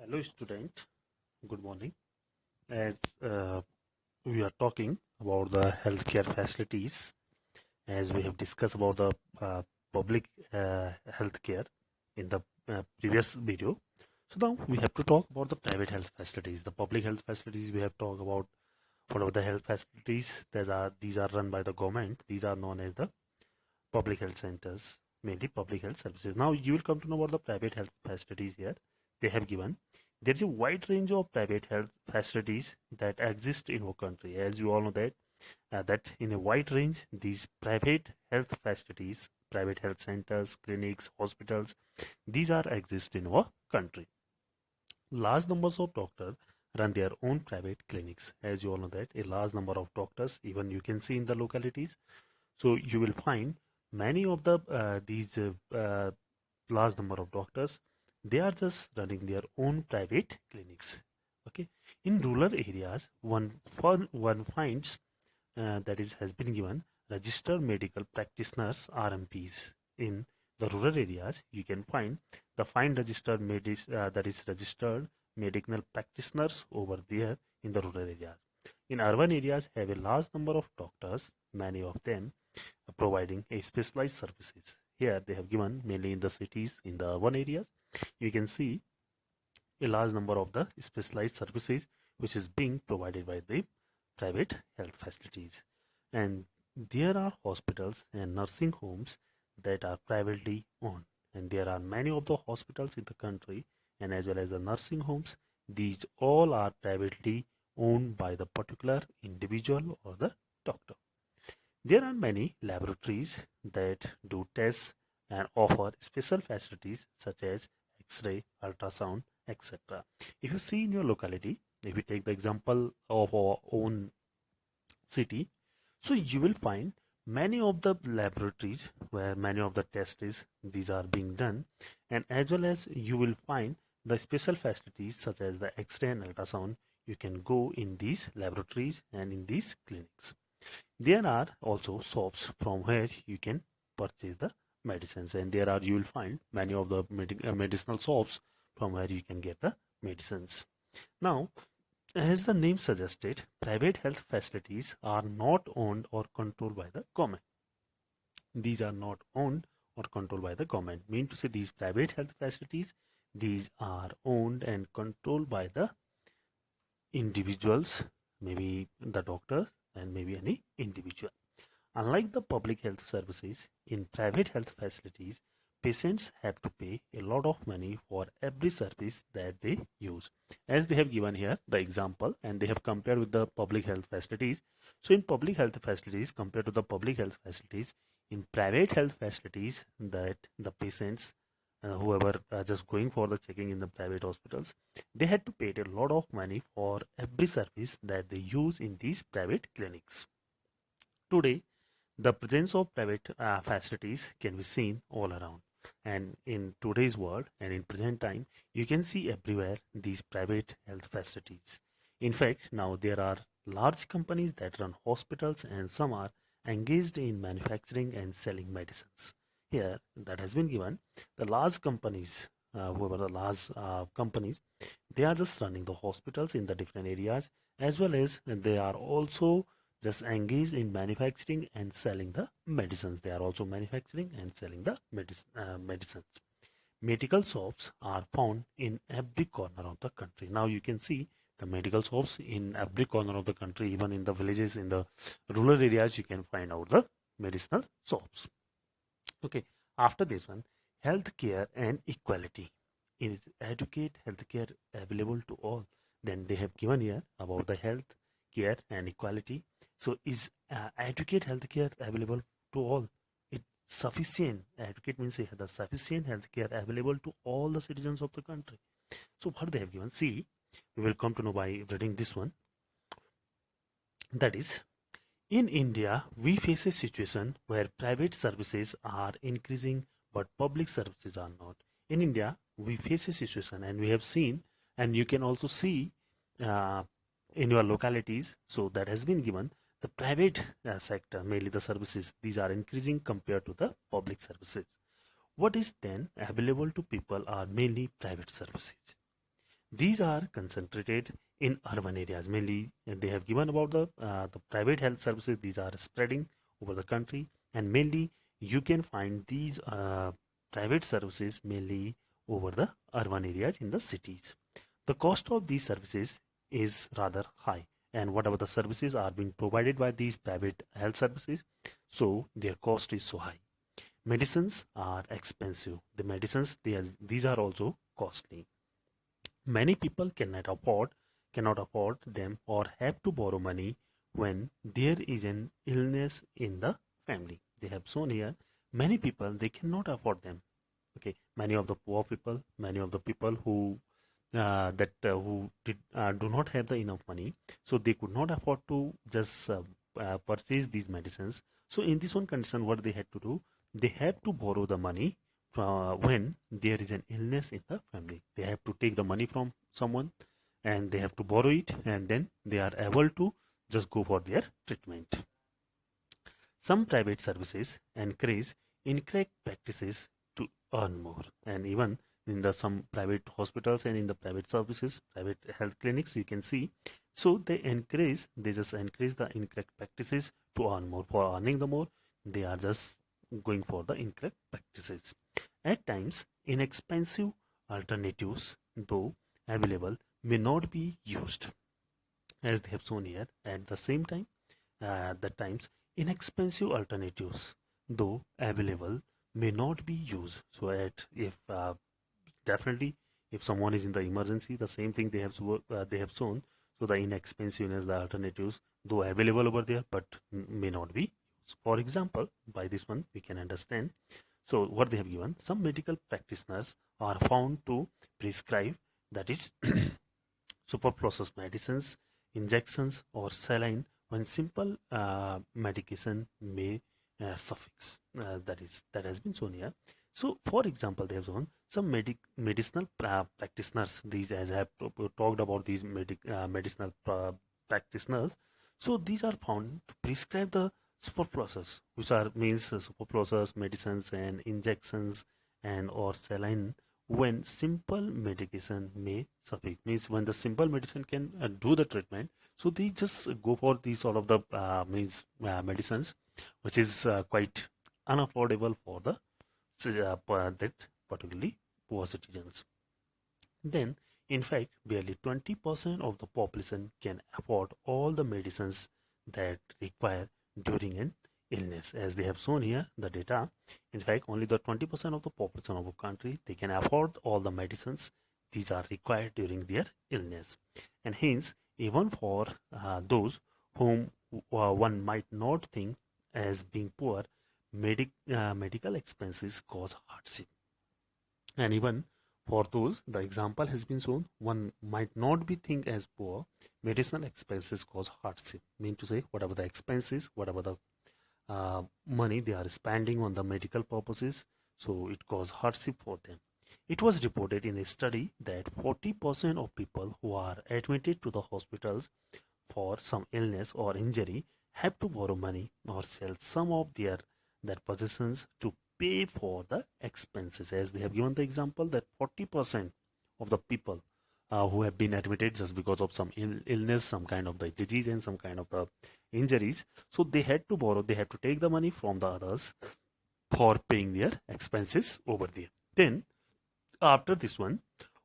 Hello, student. Good morning. As we are talking about the healthcare facilities, as we have discussed about the public healthcare in the previous video. So now we have to talk about the private health facilities. The public health facilities we have talked about. What are the health facilities? These are run by the government. These are known as the public health centers, mainly public health services. Now you will come to know about the private health facilities here. They have given there is a wide range of private health facilities that exist in our country. As you all know that in a wide range, these private health facilities, private health centers, clinics, hospitals, these are exist in our country. Large numbers of doctors run their own private clinics. As you all know that a large number of doctors, even you can see in the localities. So you will find many of the these large number of doctors, they are just running their own private clinics. Okay, in rural areas, one finds that is has been given registered medical practitioners RMPs. In the rural areas, you can find registered that is registered medical practitioners over there in the rural areas. In urban areas, have a large number of doctors, many of them providing a specialized services. Here they have given mainly in the cities, in the urban areas, you can see a large number of the specialized services which is being provided by the private health facilities. And there are hospitals and nursing homes that are privately owned. And there are many of the hospitals in the country and as well as the nursing homes. These all are privately owned by the particular individual or the doctor. There are many laboratories that do tests and offer special facilities such as X-ray, ultrasound, etc. If you see in your locality, if you take the example of our own city, so you will find many of the laboratories where many of the tests these are being done, and as well as you will find the special facilities such as the X-ray and ultrasound. You can go in these laboratories and in these clinics. There are also shops from where you can purchase the medicines, and there are you will find many of the medicinal shops from where you can get the medicines. Now, as the name suggested, private health facilities are not owned or controlled by the government. These are not owned or controlled by the government. Mean to say these private health facilities, these are owned and controlled by the individuals, maybe the doctors and maybe any individual. Unlike the public health services, in private health facilities, patients have to pay a lot of money for every service that they use. As they have given here the example, and they have compared with the public health facilities. So in public health facilities compared to the public health facilities, in private health facilities, that the patients whoever just going for the checking in the private hospitals, they had to pay a lot of money for every service that they use in these private clinics. Today, the presence of private facilities can be seen all around. And in today's world and in present time, you can see everywhere these private health facilities. In fact, now there are large companies that run hospitals and some are engaged in manufacturing and selling medicines. Here, that has been given. The large companies, whoever the large companies, they are just running the hospitals in the different areas, as well as they are also just engaged in manufacturing and selling the medicines. They are also manufacturing and selling the medicines. Medical shops are found in every corner of the country. Now you can see the medical shops in every corner of the country, even in the villages, in the rural areas, you can find out the medicinal shops. Okay, after this one, healthcare and equality. Is adequate healthcare available to all? Then they have given here about the health care and equality. So is adequate healthcare available to all? It sufficient. Adequate means the sufficient healthcare available to all the citizens of the country. So what they have given, see, we will come to know by reading this one. That is, in India, we face a situation where private services are increasing but public services are not. In India, we face a situation, and we have seen, and you can also see in your localities, so that has been given, the private sector, mainly the services, these are increasing compared to the public services. What is then available to people are mainly private services. These are concentrated in urban areas. Mainly, they have given about the private health services. These are spreading over the country, and mainly you can find these private services mainly over the urban areas in the cities. The cost of these services is rather high, and whatever the services are being provided by these private health services, so their cost is so high. Medicines are expensive. The medicines, these are also costly. Many people cannot afford them or have to borrow money when there is an illness in the family. They have shown here many people they cannot afford them. Okay, many of the poor people, many of the people who do not have the enough money, so they could not afford to just purchase these medicines. So in this one condition, what they had to do, they have to borrow the money when there is an illness in the family. They have to take the money from someone and they have to borrow it, and then they are able to just go for their treatment. Some private services encourage incorrect practices to earn more, and even in the some private hospitals and in the private services, private health clinics, you can see. So they just encourage the incorrect practices to earn more. For earning the more, they are just going for the incorrect practices. At times, inexpensive alternatives, though available, may not be used, as they have shown here. At the same time, the times inexpensive alternatives, though available, may not be used. So, at if definitely if someone is in the emergency, the same thing they have shown. So the inexpensiveness, the alternatives, though available over there, but may not be used. For example, by this one we can understand. So what they have given, some medical practitioners are found to prescribe, that is super processed medicines, injections, or saline when simple medication may suffix. That has been shown here. So, for example, they have shown some medicinal practitioners. These, as I have talked about, these medicinal practitioners. So these are found to prescribe the super process, which are means super process medicines and injections and or saline when simple medication may suffice, means when the simple medicine can do the treatment, so they just go for these sort of the medicines which is quite unaffordable for the that particularly poor citizens. Then in fact barely 20% of the population can afford all the medicines that require during an illness. As they have shown here the data, in fact only the 20% of the population of a country they can afford all the medicines these are required during their illness. And hence even for those whom one might not think as being poor, medical expenses cause hardship. And even for those, the example has been shown, one might not be think as poor, medicinal expenses cause hardship. Mean to say, whatever the expenses, whatever the money they are spending on the medical purposes, so it causes hardship for them. It was reported in a study that 40% of people who are admitted to the hospitals for some illness or injury have to borrow money or sell some of their possessions to pay for the expenses. As they have given the example that 40% of the people who have been admitted just because of some illness, some kind of the disease and some kind of the injuries, so they had to borrow, they had to take the money from the others for paying their expenses over there. Then after this one,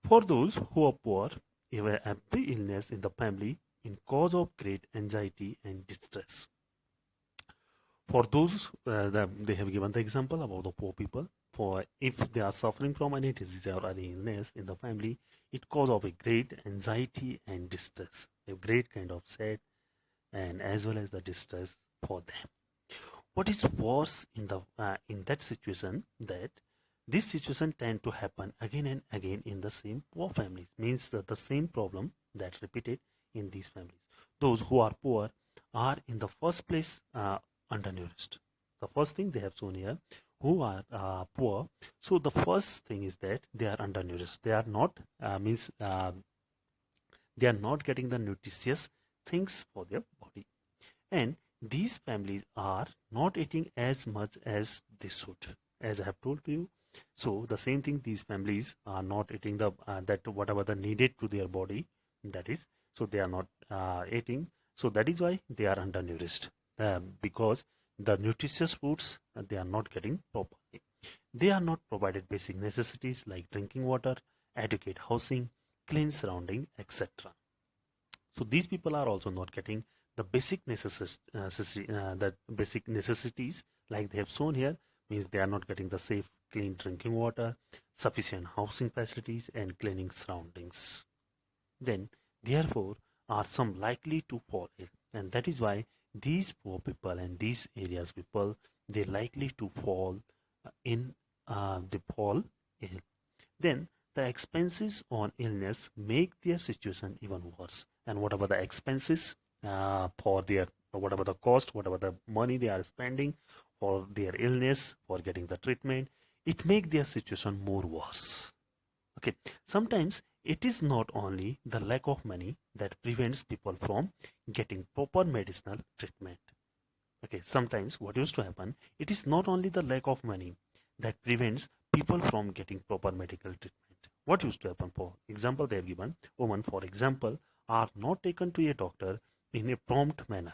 for those who are poor, every illness in the family in cause of great anxiety and distress. For those they have given the example about the poor people, for if they are suffering from any disease or any illness in the family, it cause of a great anxiety and distress, a great kind of sad and as well as the distress for them. What is worse in that situation, that this situation tend to happen again and again in the same poor families, means that the same problem that repeated in these families. Those who are poor are in the first place undernourished. The first thing they have shown here, who are poor, so the first thing is that they are undernourished. They are not means they are not getting the nutritious things for their body, and these families are not eating as much as they should. As I have told to you, So the same thing, these families are not eating the that whatever the needed to their body, that is, so they are not eating. So that is why they are undernourished, because the nutritious foods they are not getting properly. They are not provided basic necessities like drinking water, adequate housing, clean surrounding, etc. So these people are also not getting the basic necessities like they have shown here, means they are not getting the safe clean drinking water, sufficient housing facilities and cleaning surroundings. Then therefore are some likely to fall ill, and that is why these poor people and these areas people, they likely to fall in they fall ill. Then the expenses on illness make their situation even worse. And whatever the expenses for their, whatever the cost, whatever the money they are spending for their illness, for getting the treatment, it make their situation more worse. Okay, sometimes it is not only the lack of money that prevents people from getting proper medicinal treatment. Okay, sometimes what used to happen, it is not only the lack of money that prevents people from getting proper medical treatment. What used to happen, for example, they have given women, for example, are not taken to a doctor in a prompt manner.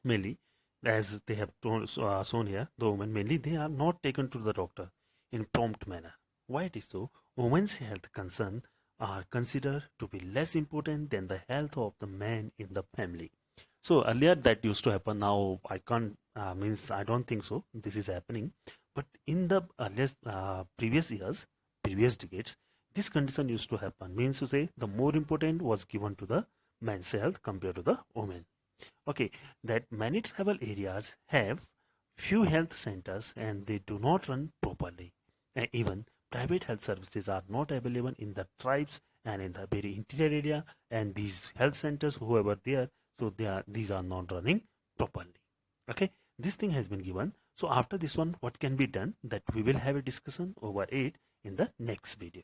Mainly, as they have shown here, the women mainly they are not taken to the doctor in prompt manner. Why it is so? Women's health concern are considered to be less important than the health of the man in the family. So earlier that used to happen. Now I can't means I don't think so. This is happening, but in the earliest previous years, previous decades, this condition used to happen. Means to say the more important was given to the man's health compared to the woman. Okay, that many tribal areas have few health centers and they do not run properly. And even private health services are not available in the tribes and in the very interior area. And these health centers, whoever there, so these are not running properly. Okay, this thing has been given. So after this one, what can be done? That we will have a discussion over it in the next video.